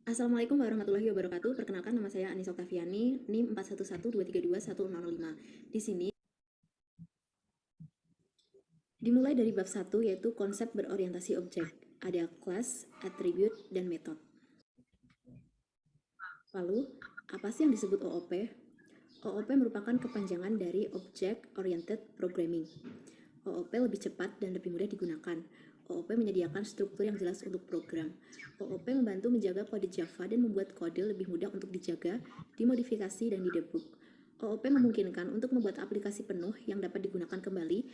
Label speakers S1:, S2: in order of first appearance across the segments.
S1: Assalamualaikum warahmatullahi wabarakatuh. Perkenalkan, nama saya Anissa Oktaviani, NIM 4112321005. Di sini dimulai dari bab 1, yaitu konsep berorientasi objek. Ada class, attribute, dan method. Lalu, apa sih yang disebut OOP? OOP merupakan kepanjangan dari Object Oriented Programming. OOP lebih cepat dan lebih mudah digunakan. OOP menyediakan struktur yang jelas untuk program. OOP membantu menjaga kode Java dan membuat kode lebih mudah untuk dijaga, dimodifikasi, dan didebug. OOP memungkinkan untuk membuat aplikasi penuh yang dapat digunakan kembali.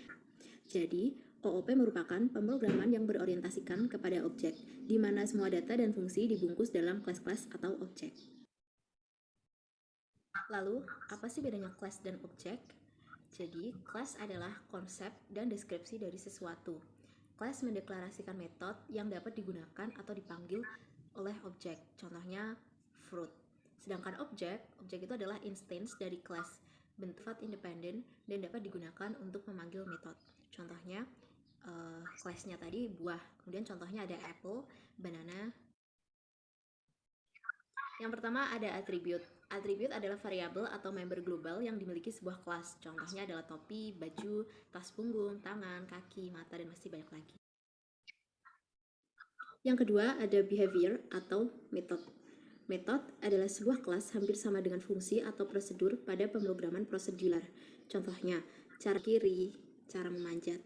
S1: Jadi, OOP merupakan pemrograman yang berorientasikan kepada objek, di mana semua data dan fungsi dibungkus dalam kelas-kelas atau objek. Lalu, apa sih bedanya kelas dan objek? Jadi, kelas adalah konsep dan deskripsi dari sesuatu. Kelas mendeklarasikan metode yang dapat digunakan atau dipanggil oleh objek. Contohnya, fruit. Sedangkan objek itu adalah instance dari kelas, bentuk independen dan dapat digunakan untuk memanggil metode. Contohnya, kelasnya tadi buah. Kemudian contohnya ada apple, banana. Yang pertama ada attribute. Attribute adalah variabel atau member global yang dimiliki sebuah kelas. Contohnya adalah topi, baju, tas punggung, tangan, kaki, mata, dan masih banyak lagi. Yang kedua ada behavior atau method. Method adalah sebuah kelas hampir sama dengan fungsi atau prosedur pada pemrograman prosedural. Contohnya, cara kiri, cara memanjat.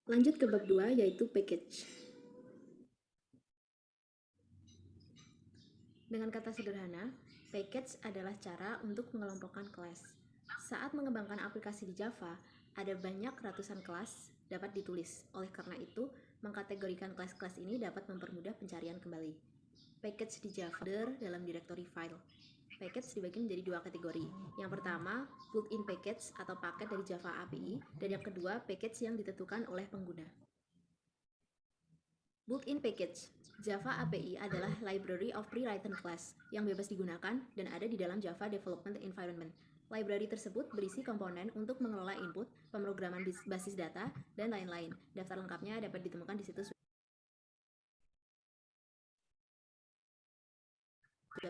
S1: Lanjut ke bab 2, yaitu package. Dengan kata sederhana, package adalah cara untuk mengelompokkan kelas. Saat mengembangkan aplikasi di Java, ada banyak ratusan kelas dapat ditulis. Oleh karena itu, mengkategorikan kelas-kelas ini dapat mempermudah pencarian kembali. Package di Java dalam direktori file. Package dibagi menjadi dua kategori. Yang pertama, built-in package atau paket dari Java API, dan yang kedua, package yang ditentukan oleh pengguna. Built-in package. Java API adalah library of pre-written class yang bebas digunakan dan ada di dalam Java Development Environment. Library tersebut berisi komponen untuk mengelola input, pemrograman basis data, dan lain-lain. Daftar lengkapnya dapat ditemukan di situs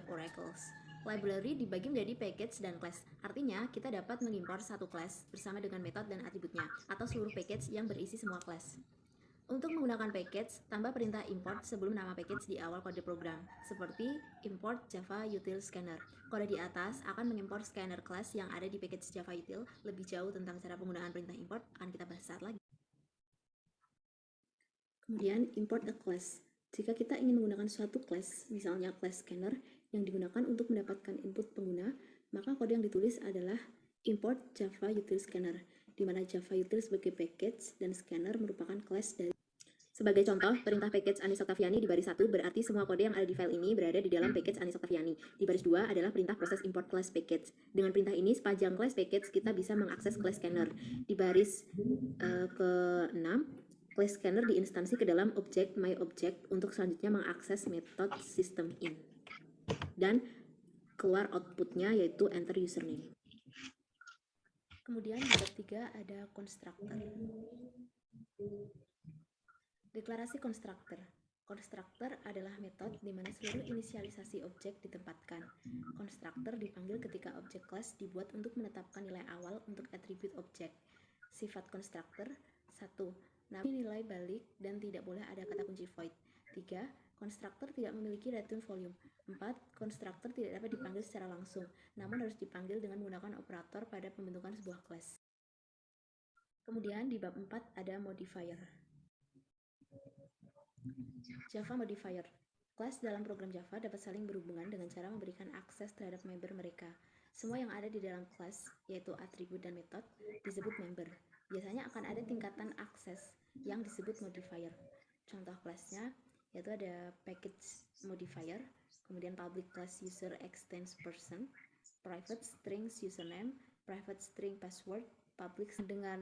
S1: Oracles. Library dibagi menjadi package dan class. Artinya, kita dapat mengimpor satu class bersama dengan metode dan atributnya, atau seluruh package yang berisi semua class. Untuk menggunakan package, tambah perintah import sebelum nama package di awal kode program, seperti import Java Util Scanner. Kode di atas akan mengimport scanner class yang ada di package Java Util. Lebih jauh tentang cara penggunaan perintah import akan kita bahas saat lagi. Kemudian, import a class. Jika kita ingin menggunakan suatu class, misalnya class scanner, yang digunakan untuk mendapatkan input pengguna, maka kode yang ditulis adalah import Java Util Scanner, di mana Java Util sebagai package dan scanner merupakan class dari. Sebagai contoh, perintah package Anissa Oktaviani di baris 1 berarti semua kode yang ada di file ini berada di dalam package Anissa Oktaviani. Di baris 2 adalah perintah proses import class package. Dengan perintah ini, sepanjang class package kita bisa mengakses class scanner. Di baris ke-6, class scanner diinstansi ke dalam objek myObject untuk selanjutnya mengakses metode system_in. Dan keluar outputnya yaitu enter username. Kemudian di bab 3 ada constructor. Deklarasi constructor. Constructor adalah metode di mana seluruh inisialisasi objek ditempatkan. Constructor dipanggil ketika objek kelas dibuat untuk menetapkan nilai awal untuk atribut objek. Sifat constructor: 1. Nilai balik dan tidak boleh ada kata kunci void. 3. Constructor tidak memiliki return volume. 4. Constructor tidak dapat dipanggil secara langsung, namun harus dipanggil dengan menggunakan operator pada pembentukan sebuah kelas. Kemudian di bab 4 ada modifier. Java modifier. Kelas dalam program Java dapat saling berhubungan dengan cara memberikan akses terhadap member mereka. Semua yang ada di dalam kelas, yaitu atribut dan metode, disebut member. Biasanya akan ada tingkatan akses yang disebut modifier. Contoh kelasnya yaitu ada package modifier, kemudian public class user extends person, private strings username, private string password, public dengan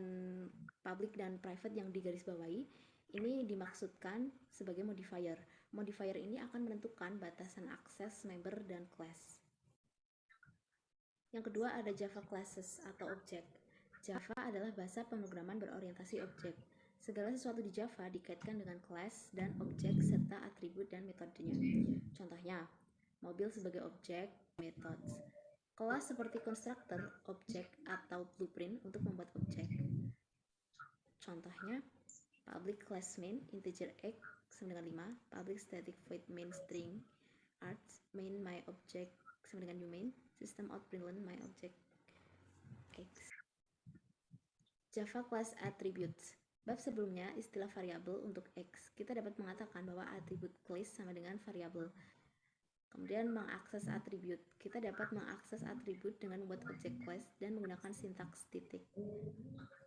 S1: public dan private yang digarisbawahi. Ini dimaksudkan sebagai modifier. Modifier ini akan menentukan batasan akses member dan class. Yang kedua ada Java classes atau objek. Java adalah bahasa pemrograman berorientasi objek. Segala sesuatu di Java dikaitkan dengan kelas dan objek serta atribut dan metodenya. Contohnya, mobil sebagai objek, methods. Kelas seperti constructor, objek, atau blueprint untuk membuat objek. Contohnya, public class main integer x sama dengan 5, public static void main string arts main my object sama dengan new main, system out println my object x. Java class attributes. Bab sebelumnya, istilah variabel untuk x. Kita dapat mengatakan bahwa atribut class sama dengan variabel. Kemudian mengakses atribut. Kita dapat mengakses atribut dengan membuat objek class dan menggunakan sintaks titik.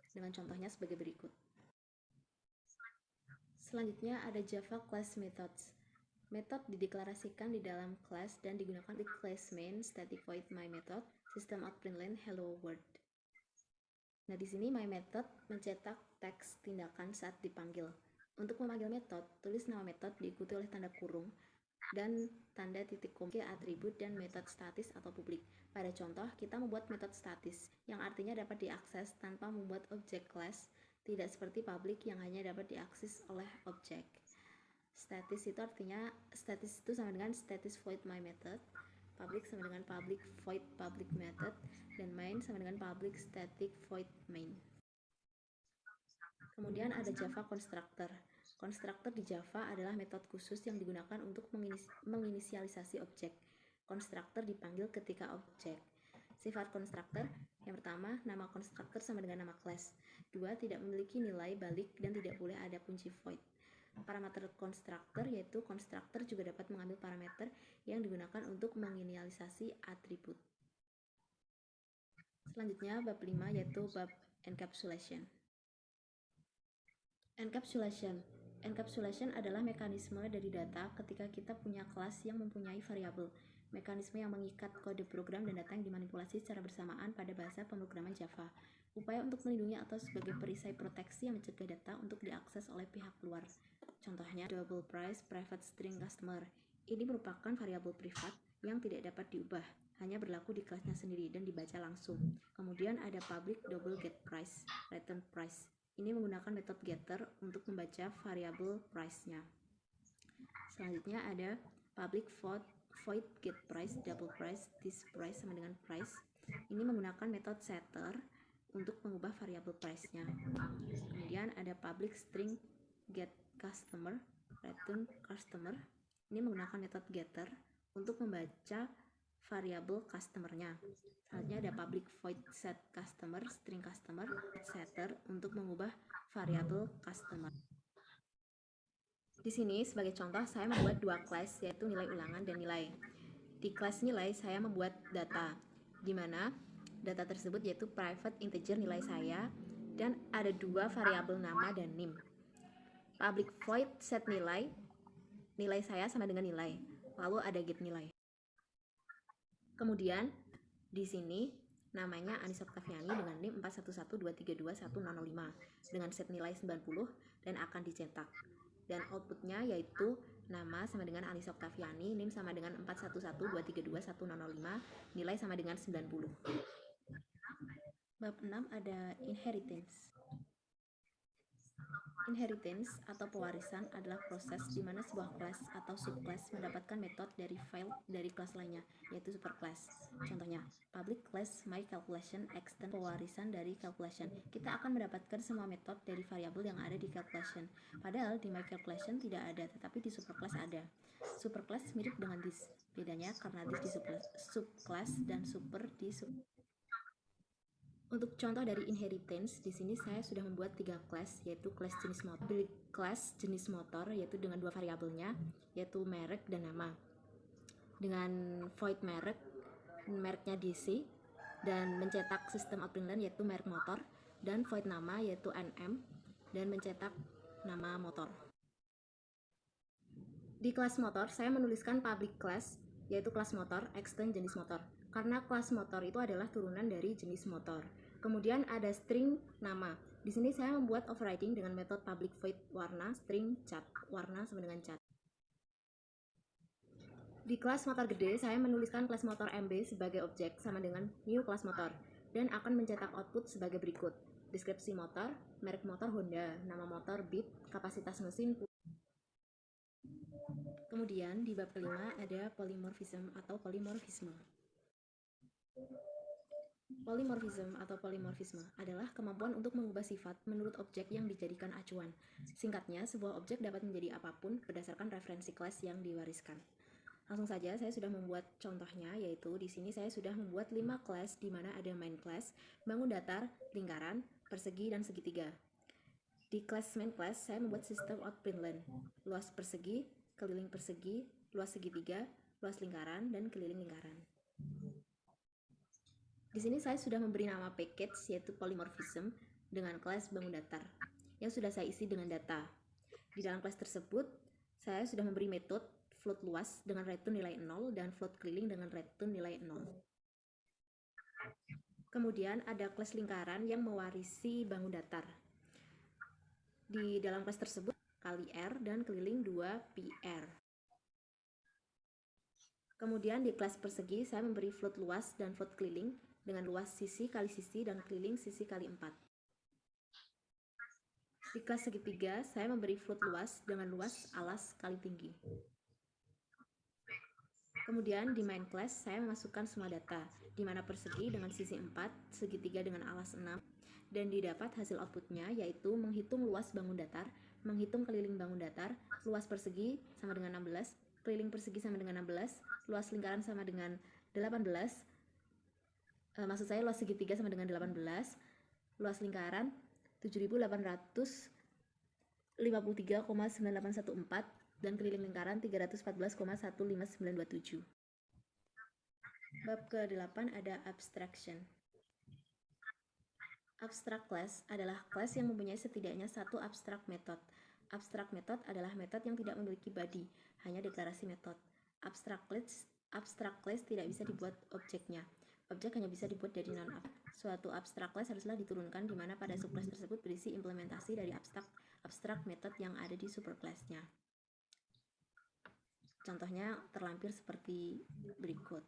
S1: Dengan contohnya sebagai berikut. Selanjutnya ada Java class methods. Metode dideklarasikan di dalam class dan digunakan di class main static void my method, system out println hello world. Nah, di sini my method mencetak teks tindakan saat dipanggil. Untuk memanggil metode, tulis nama metode diikuti oleh tanda kurung dan tanda titik koma atribut dan metode statis atau publik. Pada contoh, kita membuat metode statis yang artinya dapat diakses tanpa membuat objek class, tidak seperti public yang hanya dapat diakses oleh objek. Statis itu artinya statis itu sama dengan status void my method, public sama dengan public void public method, dan main sama dengan public static void main. Kemudian ada Java constructor. Constructor di Java adalah metode khusus yang digunakan untuk menginisialisasi objek. Constructor dipanggil ketika objek. Sifat constructor, yang pertama, nama constructor sama dengan nama class. Dua, tidak memiliki nilai balik dan tidak boleh ada kunci void. Parameter constructor yaitu constructor juga dapat mengambil parameter yang digunakan untuk menginisialisasi atribut. Selanjutnya bab 5 yaitu bab encapsulation. Encapsulation adalah mekanisme dari data ketika kita punya kelas yang mempunyai variabel. Mekanisme yang mengikat kode program dan data yang dimanipulasi secara bersamaan pada bahasa pemrograman Java. Upaya untuk melindungi atau sebagai perisai proteksi yang mencegah data untuk diakses oleh pihak luar. Contohnya, double price private string customer. Ini merupakan variabel privat yang tidak dapat diubah, hanya berlaku di kelasnya sendiri dan dibaca langsung. Kemudian ada public double get price, return price. Ini menggunakan metode getter untuk membaca variabel price-nya. Selanjutnya ada public void get price, double price, this price sama dengan price. Ini menggunakan metode setter untuk mengubah variabel price-nya. Kemudian ada public string get customer, return customer. Ini menggunakan metode getter untuk membaca variabel customer-nya. Selanjutnya ada public void set customer, string customer, setter untuk mengubah variabel customer. Di sini sebagai contoh saya membuat dua class yaitu nilai ulangan dan nilai. Di kelas nilai saya membuat data, di mana data tersebut yaitu private integer nilai saya dan ada dua variabel nama dan name. Public void set nilai saya sama dengan nilai, lalu ada get nilai. Kemudian di sini namanya Anissa Octaviani dengan NIM 4112321005 dengan set nilai 90 dan akan dicetak. Dan outputnya yaitu nama sama dengan Anissa Octaviani, NIM sama dengan 4112321005, nilai sama dengan 90. Bab 6 ada inheritance. Inheritance atau pewarisan adalah proses di mana sebuah kelas atau subclass mendapatkan metode dari file dari kelas lainnya, yaitu superclass. Contohnya, public class my calculation extend pewarisan dari calculation. Kita akan mendapatkan semua metode dari variabel yang ada di calculation. Padahal di my calculation tidak ada, tetapi di superclass ada. Superclass mirip dengan this. Bedanya karena this di subclass dan super di sub. Untuk contoh dari inheritance, di sini saya sudah membuat 3 kelas, yaitu kelas jenis motor, kelas jenis motor, yaitu dengan dua variabelnya, yaitu merek dan nama. Dengan void mereknya DC, dan mencetak sistem out println yaitu merek motor, dan void nama yaitu NM, dan mencetak nama motor. Di kelas motor, saya menuliskan public class, yaitu kelas motor, extend jenis motor. Karena kelas motor itu adalah turunan dari jenis motor. Kemudian ada string nama. Di sini saya membuat overriding dengan metode public void warna, string cat, warna sama dengan cat. Di kelas motor gede, saya menuliskan kelas motor MB sebagai objek sama dengan new kelas motor dan akan mencetak output sebagai berikut. Deskripsi motor, merek motor Honda, nama motor Beat, kapasitas mesin. Kemudian di bab kelima ada polymorphism atau polimorfisme. Polymorphism atau polimorfisme adalah kemampuan untuk mengubah sifat menurut objek yang dijadikan acuan. Singkatnya, sebuah objek dapat menjadi apapun berdasarkan referensi kelas yang diwariskan. Langsung saja, saya sudah membuat contohnya, yaitu di sini saya sudah membuat 5 kelas di mana ada main class, bangun datar, lingkaran, persegi, dan segitiga. Di kelas main class, saya membuat sistem outprintlen, luas persegi, keliling persegi, luas segitiga, luas lingkaran, dan keliling lingkaran. Di sini saya sudah memberi nama package yaitu polymorphism dengan kelas bangun datar yang sudah saya isi dengan data. Di dalam kelas tersebut, saya sudah memberi metode float luas dengan return nilai 0 dan float keliling dengan return nilai 0. Kemudian ada kelas lingkaran yang mewarisi bangun datar. Di dalam kelas tersebut, kali R dan keliling 2PR. Kemudian di kelas persegi, saya memberi float luas dan float keliling dengan luas sisi kali sisi dan keliling sisi kali 4. Di kelas segitiga, saya memberi float luas dengan luas alas kali tinggi. Kemudian di main class, saya memasukkan semua data, di mana persegi dengan sisi 4, segitiga dengan alas 6, dan didapat hasil outputnya yaitu menghitung luas bangun datar, menghitung keliling bangun datar, luas persegi sama dengan 16, keliling persegi sama dengan 16, luas lingkaran sama dengan 18, maksud saya luas segitiga sama dengan 18, luas lingkaran 7.853,9814, dan keliling lingkaran 314,1597. Bab ke-8 ada abstraction. Abstract class adalah kelas yang mempunyai setidaknya satu abstract method. Abstract method adalah metode yang tidak memiliki body, hanya deklarasi metode. Abstract class tidak bisa dibuat objeknya. Objek hanya bisa dibuat dari non-abstract. Suatu abstract class haruslah diturunkan di mana pada subclass tersebut berisi implementasi dari abstract method yang ada di superclassnya. Contohnya terlampir seperti berikut.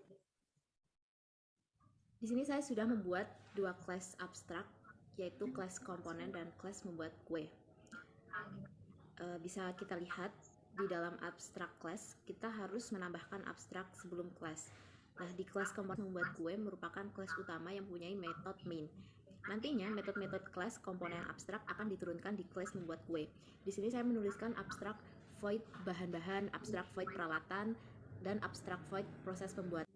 S1: Di sini saya sudah membuat dua kelas abstrak, yaitu kelas komponen dan kelas membuat kue. Bisa kita lihat di dalam abstrak kelas, kita harus menambahkan abstrak sebelum kelas. Nah, di kelas komponen membuat kue merupakan kelas utama yang mempunyai metode main. Nantinya metode-metode kelas komponen abstrak akan diturunkan di kelas membuat kue. Di sini saya menuliskan abstrak void bahan-bahan, abstrak void peralatan, dan abstrak void proses pembuatan.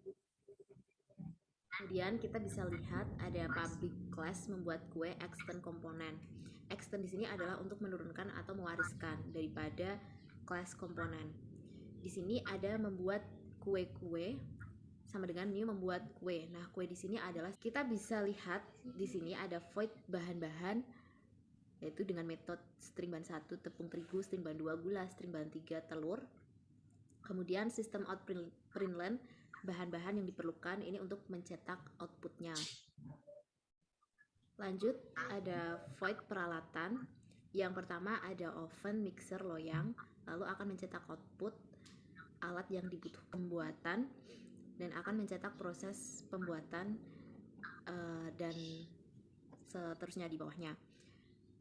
S1: Kemudian kita bisa lihat ada public class membuat kue extend komponen. Extend di sini adalah untuk menurunkan atau mewariskan daripada kelas komponen. Di sini ada membuat kue-kue sama dengan new membuat kue. Nah, kue di sini adalah kita bisa lihat di sini ada void bahan-bahan yaitu dengan metode string bahan 1 tepung terigu, string bahan 2 gula, string bahan 3 telur. Kemudian sistem outprintlen bahan-bahan yang diperlukan ini untuk mencetak outputnya. Lanjut ada void peralatan. Yang pertama ada oven, mixer, loyang, lalu akan mencetak output alat yang dibutuhkan pembuatan dan akan mencetak proses pembuatan dan seterusnya di bawahnya.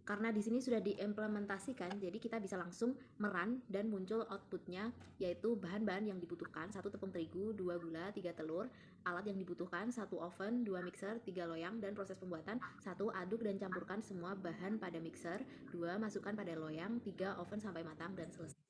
S1: Karena di sini sudah diimplementasikan, jadi kita bisa langsung merun dan muncul outputnya, yaitu bahan-bahan yang dibutuhkan 1 tepung terigu, 2 gula, 3 telur, alat yang dibutuhkan 1 oven, 2 mixer, 3 loyang, dan proses pembuatan 1 aduk dan campurkan semua bahan pada mixer, 2 masukkan pada loyang, 3 oven sampai matang dan selesai.